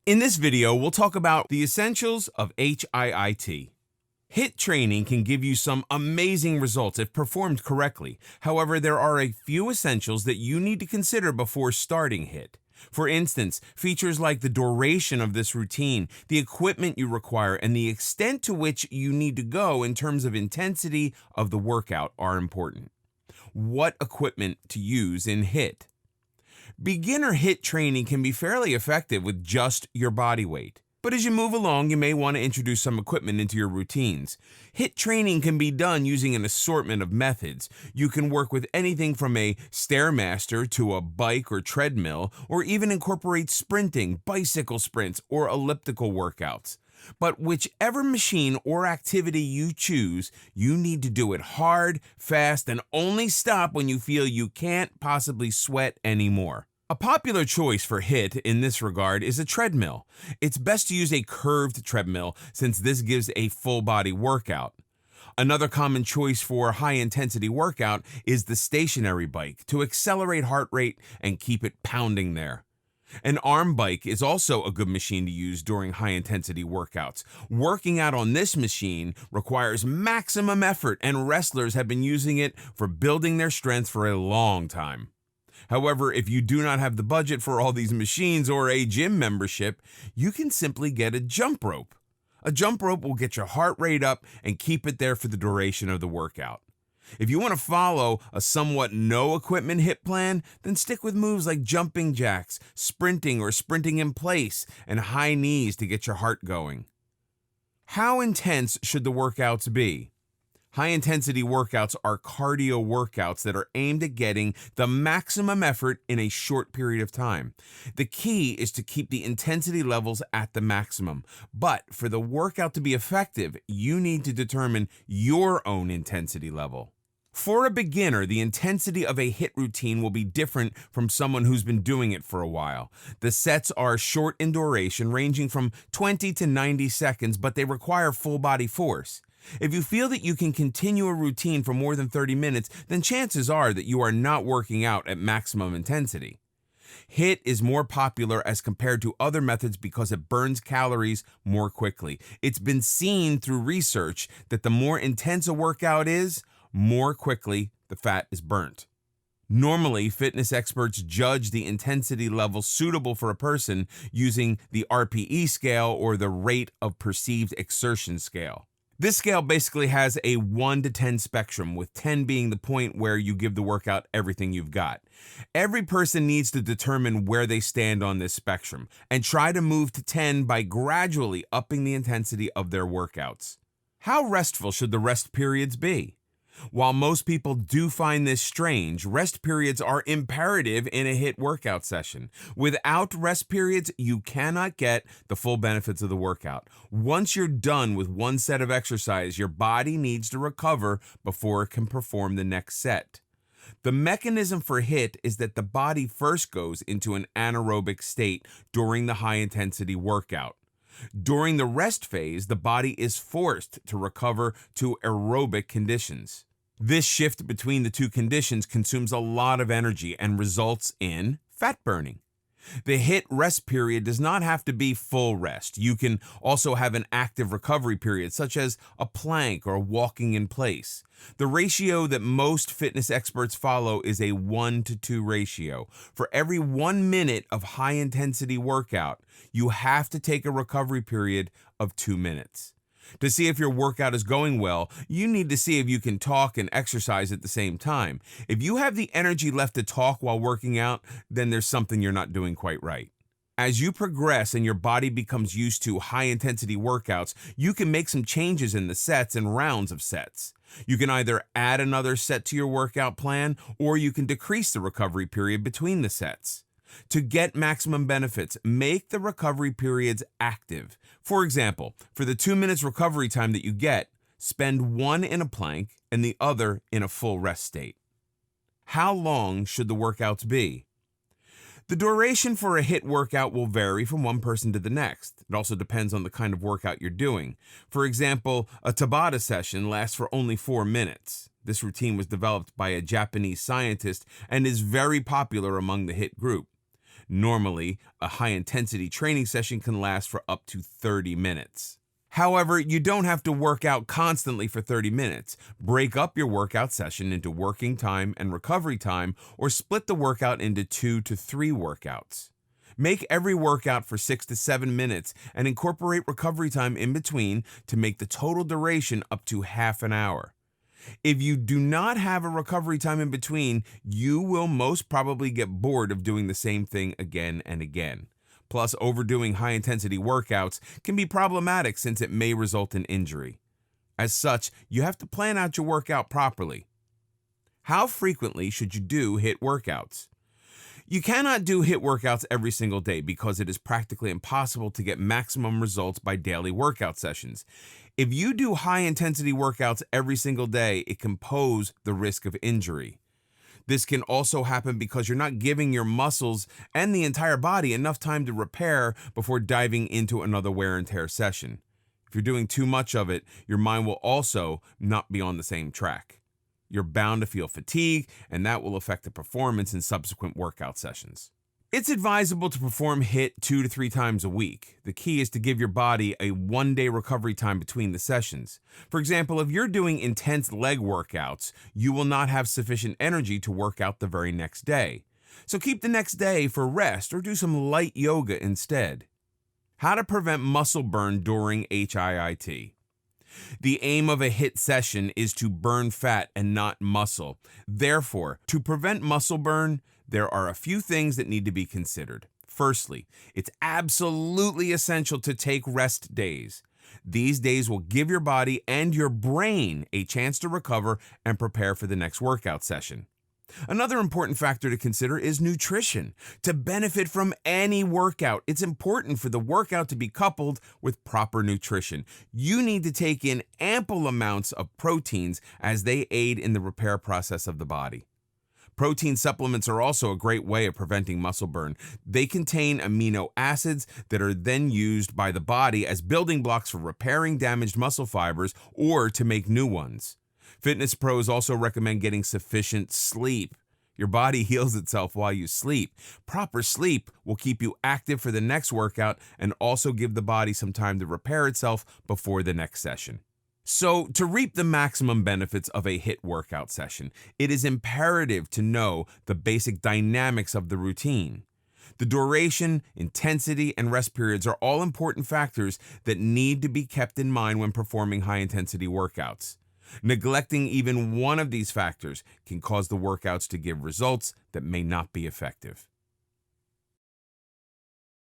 In this video, we'll talk about the essentials of HIIT. HIIT training can give you some amazing results if performed correctly. However, there are a few essentials that you need to consider before starting HIIT. For instance, features like the duration of this routine, the equipment you require, and the extent to which you need to go in terms of intensity of the workout are important. What equipment to use in HIIT? Beginner HIIT training can be fairly effective with just your body weight. But as you move along, you may want to introduce some equipment into your routines. HIIT training can be done using an assortment of methods. You can work with anything from a Stairmaster to a bike or treadmill, or even incorporate sprinting, bicycle sprints, or elliptical workouts. But whichever machine or activity you choose, you need to do it hard, fast, and only stop when you feel you can't possibly sweat anymore. A popular choice for HIIT in this regard is a treadmill. It's best to use a curved treadmill since this gives a full body workout. Another common choice for high-intensity workout is the stationary bike to accelerate heart rate and keep it pounding there. An arm bike is also a good machine to use during high-intensity workouts. Working out on this machine requires maximum effort, and wrestlers have been using it for building their strength for a long time. However, if you do not have the budget for all these machines or a gym membership, you can simply get a jump rope. A jump rope will get your heart rate up and keep it there for the duration of the workout. If you want to follow a somewhat no-equipment HIIT plan, then stick with moves like jumping jacks, sprinting or sprinting in place, and high knees to get your heart going. How intense should the workouts be? High-intensity workouts are cardio workouts that are aimed at getting the maximum effort in a short period of time. The key is to keep the intensity levels at the maximum. But for the workout to be effective, you need to determine your own intensity level. For a beginner, the intensity of a HIIT routine will be different from someone who's been doing it for a while. The sets are short in duration, ranging from 20 to 90 seconds, but they require full body force. If you feel that you can continue a routine for more than 30 minutes, then chances are that you are not working out at maximum intensity. HIIT is more popular as compared to other methods because it burns calories more quickly. It's been seen through research that the more intense a workout is, more quickly the fat is burnt. Normally, fitness experts judge the intensity level suitable for a person using the RPE scale, or the rate of perceived exertion scale. This scale basically has a 1 to 10 spectrum, with 10 being the point where you give the workout everything you've got. Every person needs to determine where they stand on this spectrum and try to move to 10 by gradually upping the intensity of their workouts. How restful should the rest periods be? While most people do find this strange, rest periods are imperative in a HIIT workout session. Without rest periods, you cannot get the full benefits of the workout. Once you're done with one set of exercise, your body needs to recover before it can perform the next set. The mechanism for HIIT is that the body first goes into an anaerobic state during the high-intensity workout. During the rest phase, the body is forced to recover to aerobic conditions. This shift between the two conditions consumes a lot of energy and results in fat burning. The HIIT rest period does not have to be full rest. You can also have an active recovery period, such as a plank or walking in place. The ratio that most fitness experts follow is a 1-to-2 ratio. For every 1 minute of high-intensity workout, you have to take a recovery period of 2 minutes. To see if your workout is going well, you need to see if you can talk and exercise at the same time. If you have the energy left to talk while working out, then there's something you're not doing quite right. As you progress and your body becomes used to high-intensity workouts, you can make some changes in the sets and rounds of sets. You can either add another set to your workout plan, or you can decrease the recovery period between the sets. To get maximum benefits, make the recovery periods active. For example, for the 2 minutes recovery time that you get, spend one in a plank and the other in a full rest state. How long should the workouts be? The duration for a HIIT workout will vary from one person to the next. It also depends on the kind of workout you're doing. For example, a Tabata session lasts for only 4 minutes. This routine was developed by a Japanese scientist and is very popular among the HIIT group. Normally, a high-intensity training session can last for up to 30 minutes. However, you don't have to work out constantly for 30 minutes. Break up your workout session into working time and recovery time, or split the workout into 2 to 3 workouts. Make every workout for 6 to 7 minutes and incorporate recovery time in between to make the total duration up to half an hour. If you do not have a recovery time in between, you will most probably get bored of doing the same thing again and again. Plus, overdoing high-intensity workouts can be problematic since it may result in injury. As such, you have to plan out your workout properly. How frequently should you do HIIT workouts? You cannot do HIIT workouts every single day because it is practically impossible to get maximum results by daily workout sessions. If you do high-intensity workouts every single day, it can pose the risk of injury. This can also happen because you're not giving your muscles and the entire body enough time to repair before diving into another wear and tear session. If you're doing too much of it, your mind will also not be on the same track. You're bound to feel fatigue, and that will affect the performance in subsequent workout sessions. It's advisable to perform HIIT 2 to 3 times a week. The key is to give your body a 1-day recovery time between the sessions. For example, if you're doing intense leg workouts, you will not have sufficient energy to work out the very next day. So keep the next day for rest or do some light yoga instead. How to prevent muscle burn during HIIT. The aim of a HIIT session is to burn fat and not muscle. Therefore, to prevent muscle burn, there are a few things that need to be considered. Firstly, it's absolutely essential to take rest days. These days will give your body and your brain a chance to recover and prepare for the next workout session. Another important factor to consider is nutrition. To benefit from any workout, it's important for the workout to be coupled with proper nutrition. You need to take in ample amounts of proteins as they aid in the repair process of the body. Protein supplements are also a great way of preventing muscle burn. They contain amino acids that are then used by the body as building blocks for repairing damaged muscle fibers or to make new ones. Fitness pros also recommend getting sufficient sleep. Your body heals itself while you sleep. Proper sleep will keep you active for the next workout and also give the body some time to repair itself before the next session. So, to reap the maximum benefits of a HIIT workout session, it is imperative to know the basic dynamics of the routine. The duration, intensity, and rest periods are all important factors that need to be kept in mind when performing high-intensity workouts. Neglecting even one of these factors can cause the workouts to give results that may not be effective.